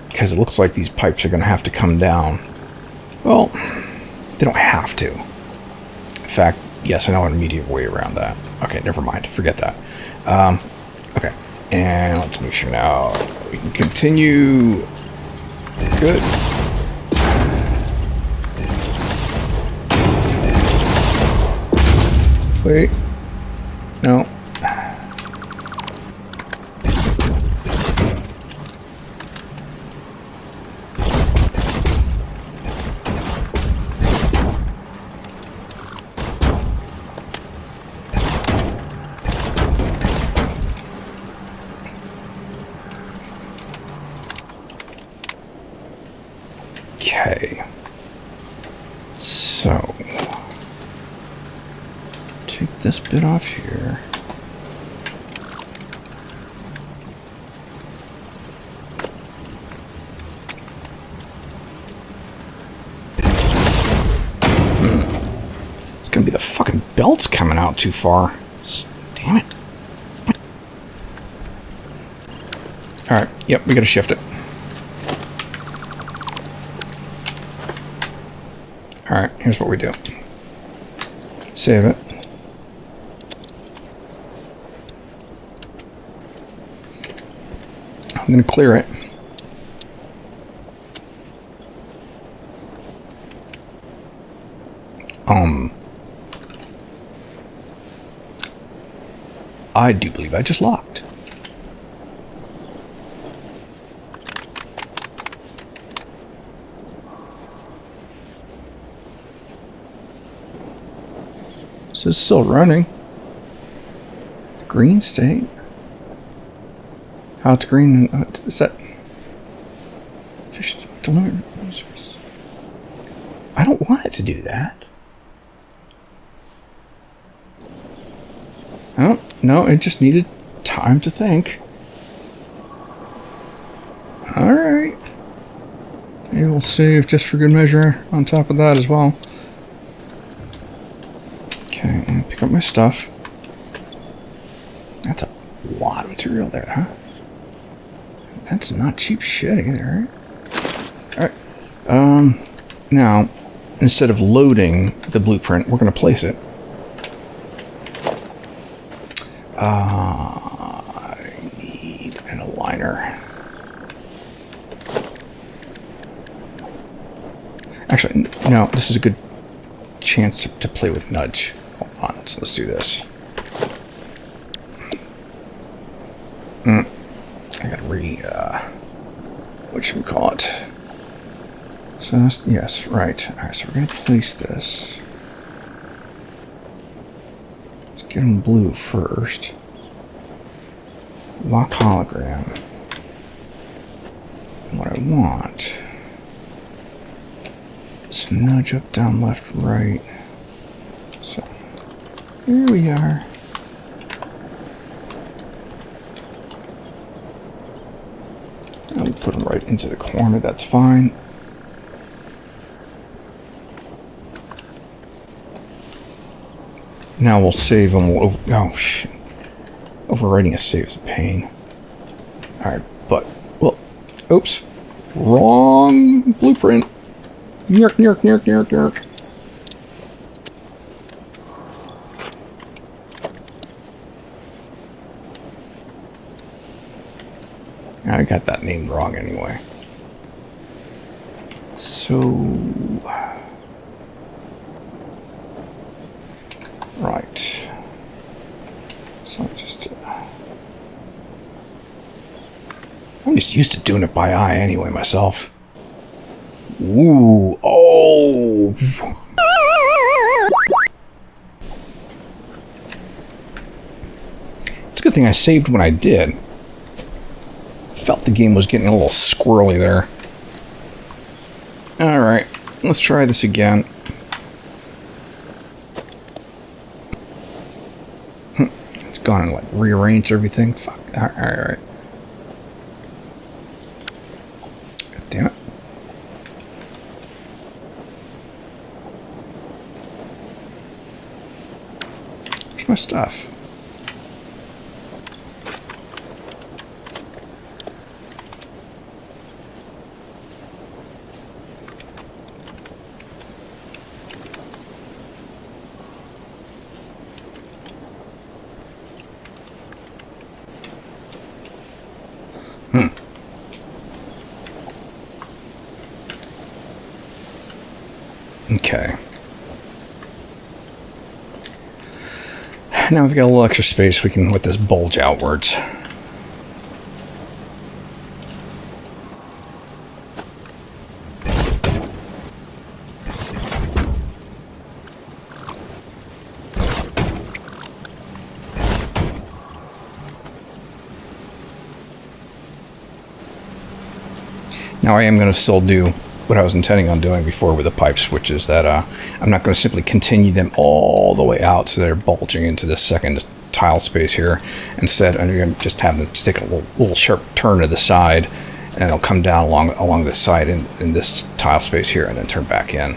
because it looks like these pipes are going to have to come down. Well, they don't have to. In fact, yes, I know an immediate way around that. Okay, never mind. Forget that. Okay, and let's make sure now we can continue. Good. Wait. No. Okay, so take this bit off here. It's gonna be the fucking belts coming out too far. Damn it. Alright, yep, we gotta shift it. Alright, here's what we do. Save it. I'm going to clear it. I do believe I just locked. This is still running. Green state. How it's green? Is that fish delivered? I don't want it to do that. Oh no! It just needed time to think. All right. Maybe we'll save just for good measure on top of that as well. Okay, and pick up my stuff. That's a lot of material there, huh? That's not cheap shit either, right? Alright. Now, instead of loading the blueprint, we're going to place it. I need an aligner. Actually, no, this is a good chance to play with nudge. Hold on, so let's do this. I gotta what should we call it? So, yes, right. Alright, so we're gonna place this. Let's get them blue first. Lock hologram. And what I want is nudge up, down, left, right. So, here we are. I'll put them right into the corner, that's fine. Now we'll save them. Oh, shit. Overwriting a save is a pain. Alright, but, well, oops. Wrong blueprint. Yerk, yerk, yerk, yerk, yerk. I got that named wrong anyway. So... Right. So I'm just used to doing it by eye anyway myself. Ooh. Oh! It's a good thing I saved when I did. Felt the game was getting a little squirrely there. Alright, let's try this again. It's gone and like rearranged everything. Fuck. Alright. Damn it. Where's my stuff? Okay. Now we've got a little extra space, we can let this bulge outwards. Now I am going to still do what I was intending on doing before with the pipes, which is that I'm not going to simply continue them all the way out so they're bulging into this second tile space here. Instead, I'm going to just have them take a little sharp turn to the side, and it'll come down along the side in this tile space here, and then turn back in.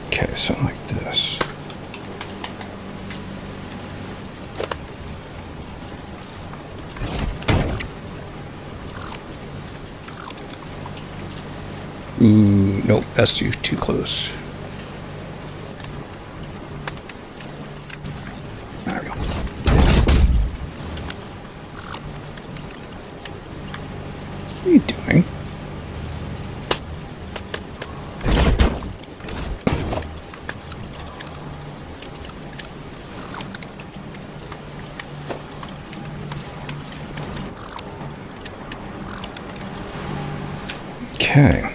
Okay, something like this. Ooh, nope, that's too close. What are you doing? Okay.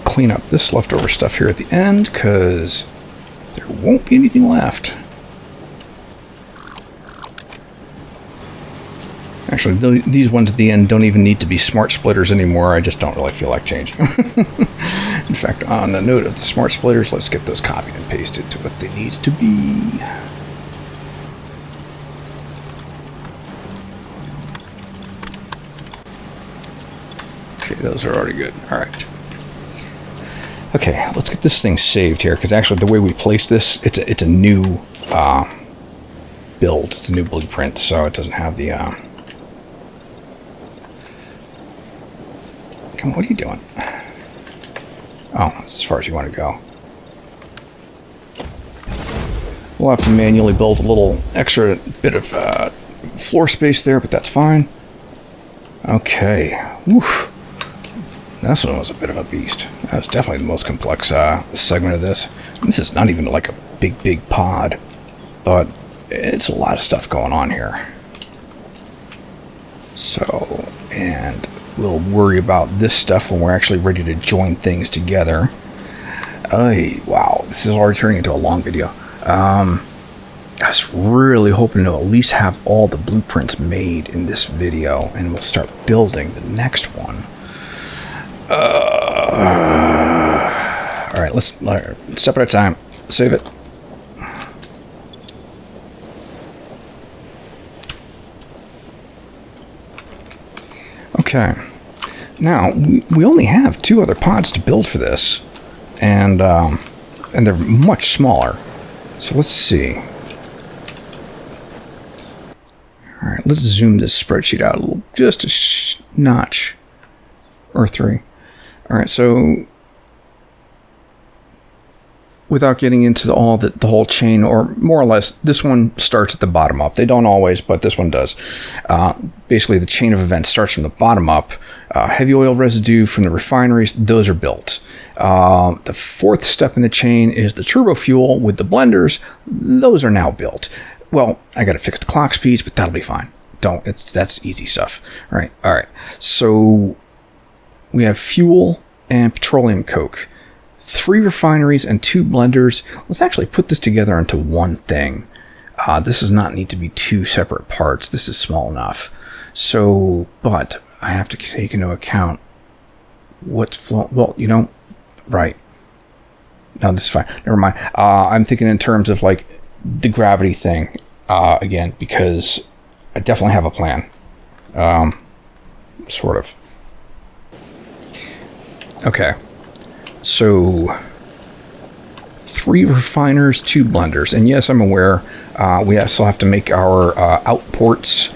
Clean up this leftover stuff here at the end, because there won't be anything left. Actually, these ones at the end don't even need to be smart splitters anymore. I just don't really feel like changing them. In fact, on the note of the smart splitters, let's get those copied and pasted to what they need to be. Okay, those are already good. All right. Okay, let's get this thing saved here, because actually the way we place this, it's a new build. It's a new blueprint, so it doesn't have the... Come on, what are you doing? Oh, that's as far as you want to go. We'll have to manually build a little extra bit of floor space there, but that's fine. Okay. Oof. This one was a bit of a beast. That was definitely the most complex segment of this. This is not even like a big pod, but it's a lot of stuff going on here. So, and we'll worry about this stuff when we're actually ready to join things together. Wow, this is already turning into a long video. I was really hoping to at least have all the blueprints made in this video, and we'll start building the next one. Alright, let's step at a time. Save it. Okay. Now, we only have 2 other pods to build for this, and they're much smaller. So let's see. Alright, let's zoom this spreadsheet out a little, just a notch. Or 3. Alright, so without getting into the whole chain, or more or less, this one starts at the bottom up. They don't always, but this one does. Basically, the chain of events starts from the bottom up. Heavy oil residue from the refineries, those are built. The 4th step in the chain is the turbofuel with the blenders. Those are now built. Well, I got to fix the clock speeds, but that'll be fine. That's easy stuff. All right. So we have fuel and petroleum coke. 3 refineries and 2 blenders. Let's actually put this together into one thing. This does not need to be 2 separate parts. This is small enough. So, but I have to take into account what's flowing. Well, right. No, this is fine. Never mind. I'm thinking in terms of like the gravity thing again, because I definitely have a plan. Sort of. Okay. So 3 refiners, 2 blenders, and yes, I'm aware we also have to make our outports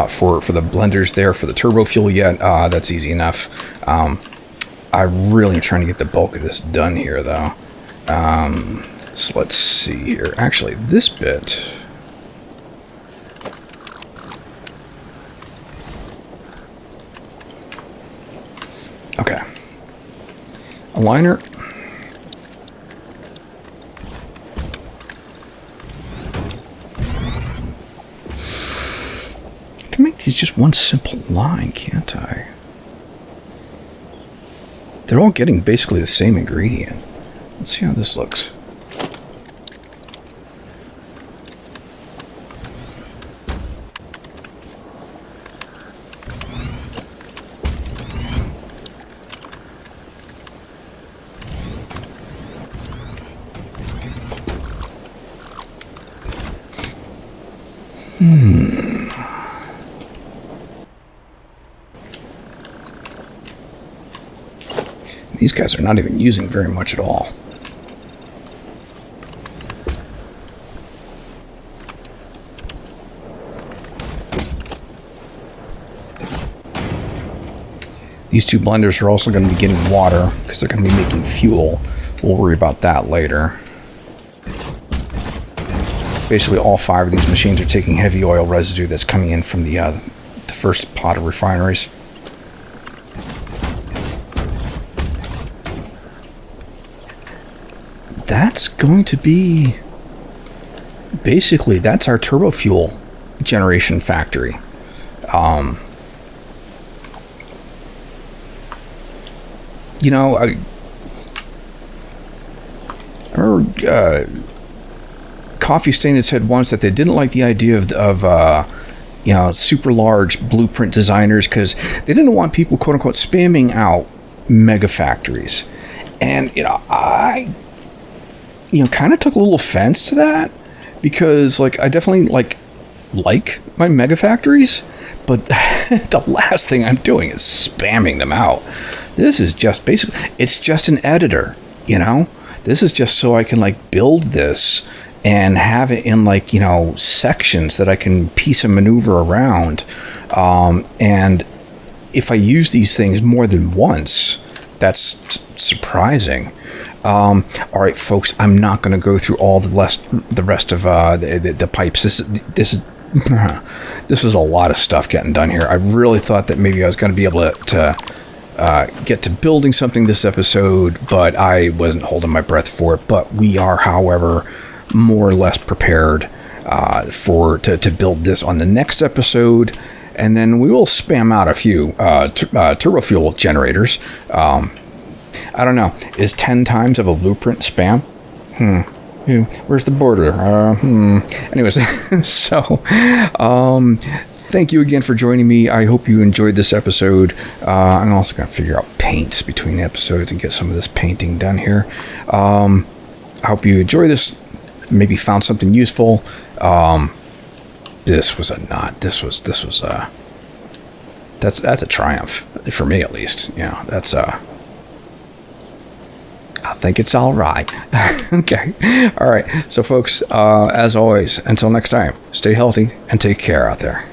for the blenders there for the turbo fuel yet. That's easy enough. I really am trying to get the bulk of this done here, though. So let's see here. Actually, this bit. Okay. Aligner. I can make these just one simple line, can't I? They're all getting basically the same ingredient. Let's see how this looks. These guys are not even using very much at all. These 2 blenders are also going to be getting water because they're going to be making fuel. We'll worry about that later. Basically, all 5 of these machines are taking heavy oil residue that's coming in from the first pot of refineries. that's going to be basically, that's our Turbofuel generation factory. You know, I remember Coffee Stain had said once that they didn't like the idea of super large blueprint designers because they didn't want people, quote unquote, spamming out mega factories. And, I kind of took a little offense to that because, like, I definitely like my mega factories, but the last thing I'm doing is spamming them out. This is just basically, it's just an editor, This is just so I can, like, build this and have it in, like, sections that I can piece and maneuver around. And if I use these things more than once, that's surprising. All right, folks, I'm not going to go through all the rest of the pipes. This is a lot of stuff getting done here. I really thought that maybe I was going to be able to get to building something this episode, but I wasn't holding my breath for it. But we are, however, more or less prepared to build this on the next episode, and then we will spam out a few Turbofuel generators. I don't know. Is 10 times of a blueprint spam? Where's the border? Anyways, so thank you again for joining me. I hope you enjoyed this episode. I'm also going to figure out paints between episodes and get some of this painting done here. I hope you enjoy this. Maybe found something useful. This was that's a triumph for me, at least. That's I think it's all right. Okay. All right. So, folks, as always, until next time, stay healthy and take care out there.